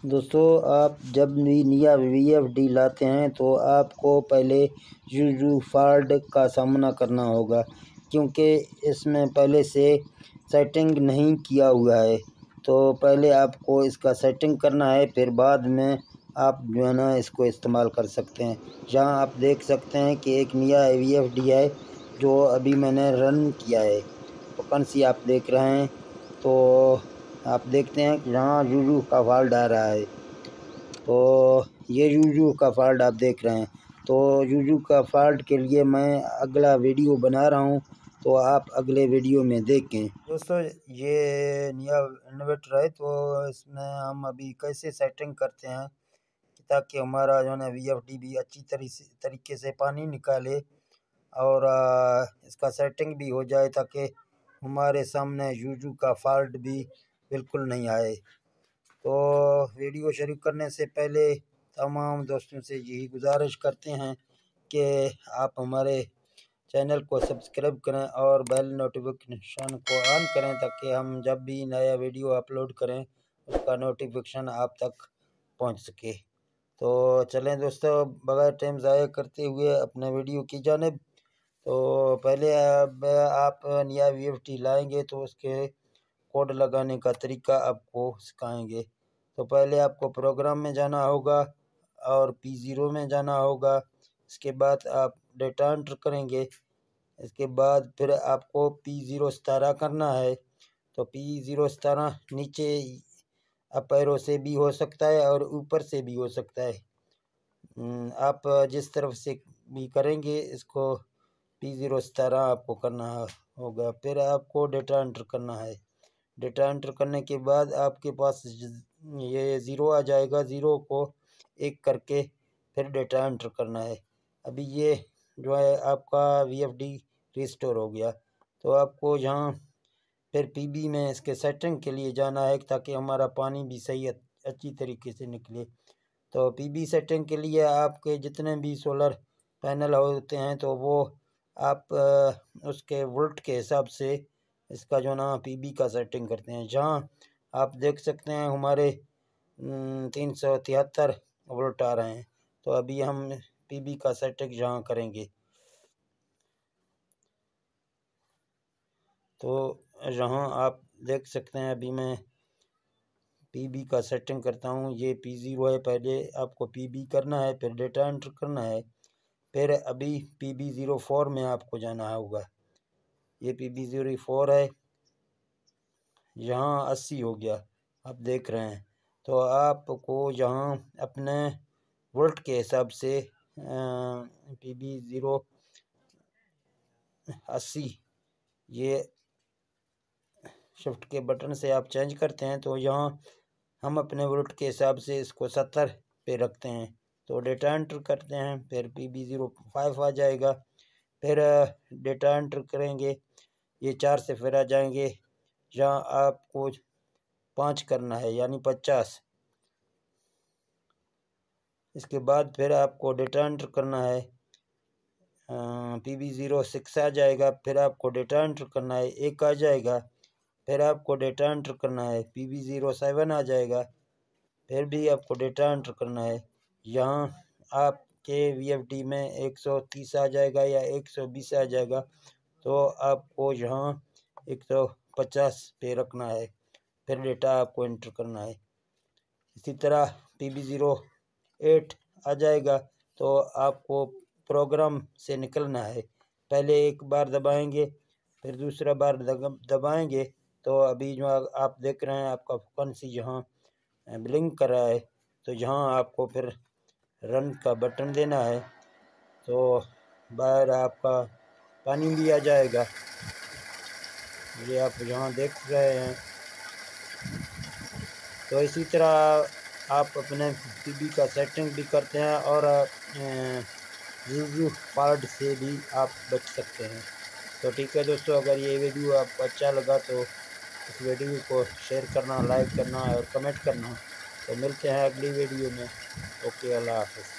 दोस्तों, आप जब भी नया VFD लाते हैं तो आपको पहले यूजू फॉल्ट का सामना करना होगा, क्योंकि इसमें पहले से सेटिंग नहीं किया हुआ है। तो पहले आपको इसका सेटिंग करना है, फिर बाद में आप जो है ना इसको इस्तेमाल कर सकते हैं। जहां आप देख सकते हैं कि एक नया VFD है जो अभी मैंने रन किया है। तो कौन सी आप देख रहे हैं, तो आप देखते हैं कि यहाँ यूजू का फॉल्ट आ रहा है। तो ये यूजू का फॉल्ट आप देख रहे हैं। तो यूजू का फॉल्ट के लिए मैं अगला वीडियो बना रहा हूँ, तो आप अगले वीडियो में देखें। दोस्तों, ये नया इन्वर्टर है, तो इसमें हम अभी कैसे सेटिंग करते हैं ताकि हमारा जो है ना VFD भी अच्छी तरीके से पानी निकाले और इसका सेटिंग भी हो जाए, ताकि हमारे सामने यूजू का फॉल्ट भी बिल्कुल नहीं आए। तो वीडियो शुरू करने से पहले तमाम दोस्तों से यही गुजारिश करते हैं कि आप हमारे चैनल को सब्सक्राइब करें और बेल नोटिफिकेशन को ऑन करें, ताकि हम जब भी नया वीडियो अपलोड करें उसका नोटिफिकेशन आप तक पहुंच सके। तो चलें दोस्तों, बगैर टाइम ज़ाया करते हुए अपने वीडियो की जानिब। तो पहले अब आप नया VFD लाएंगे तो उसके कोड लगाने का तरीका आपको सिखाएंगे। तो पहले आपको प्रोग्राम में जाना होगा और P0 में जाना होगा। इसके बाद आप डेटा एंटर करेंगे। इसके बाद फिर आपको P0 17 करना है। तो P0 17 नीचे अप एरो से भी हो सकता है और ऊपर से भी हो सकता है। आप जिस तरफ से भी करेंगे इसको P0 17 आपको करना होगा। फिर आपको डेटा एंटर करना है। डेटा एंटर करने के बाद आपके पास ये ज़ीरो आ जाएगा। ज़ीरो को एक करके फिर डेटा एंटर करना है। अभी ये जो है आपका VFD रिस्टोर हो गया। तो आपको यहाँ फिर PB में इसके सेटिंग के लिए जाना है, ताकि हमारा पानी भी सही अच्छी तरीके से निकले। तो PB सेटिंग के लिए आपके जितने भी सोलर पैनल होते हैं तो वो आप उसके वोल्ट के हिसाब से इसका जो ना PB का सेटिंग करते हैं। जहाँ आप देख सकते हैं हमारे 373 वोल्ट आ रहे हैं। तो अभी हम PB का सेटिंग जहाँ करेंगे, तो यहाँ आप देख सकते हैं अभी मैं PB का सेटिंग करता हूँ। ये P0 है, पहले आपको PB करना है, फिर डेटा एंटर करना है, फिर अभी PB04 में आपको जाना होगा। ये PB04 है, यहाँ 80 हो गया, आप देख रहे हैं। तो आपको यहाँ अपने वोल्ट के हिसाब से PB0 80 ये शिफ्ट के बटन से आप चेंज करते हैं। तो यहाँ हम अपने वोल्ट के हिसाब से इसको 70 पे रखते हैं। तो डेटा एंटर करते हैं, फिर PB05 आ जाएगा। फिर डेटा एंटर करेंगे, ये 4 से फिर आ जाएंगे। जहाँ आपको 5 करना है, यानी 50। इसके बाद फिर आपको डेटा एंटर करना है, PB06 आ जाएगा। फिर आपको डेटा एंटर करना है, 1 आ जाएगा। फिर आपको डेटा एंटर करना है, PB07 आ जाएगा। फिर भी आपको डेटा एंटर करना है। यहाँ आपके VFD में 130 आ जाएगा या 120 आ जाएगा। तो आपको यहाँ 150 पे रखना है, फिर डेटा आपको एंटर करना है। इसी तरह PB08 आ जाएगा। तो आपको प्रोग्राम से निकलना है। पहले एक बार दबाएंगे, फिर दूसरा बार दबाएंगे। तो अभी जो आप देख रहे हैं आपका फन सी यहाँ ब्लिंक कर रहा है। तो यहाँ आपको फिर रन का बटन देना है। तो बाहर आपका पानी भी आ जाएगा, ये आप यहाँ देख रहे हैं। तो इसी तरह आप अपने PB का सेटिंग भी करते हैं और यूजू फॉल्ट से भी आप बच सकते हैं। तो ठीक है दोस्तों, अगर ये वीडियो आपको अच्छा लगा तो इस वीडियो को शेयर करना, लाइक करना और कमेंट करना। तो मिलते हैं अगली वीडियो में। ओके, अल्लाह हाफ़िज़।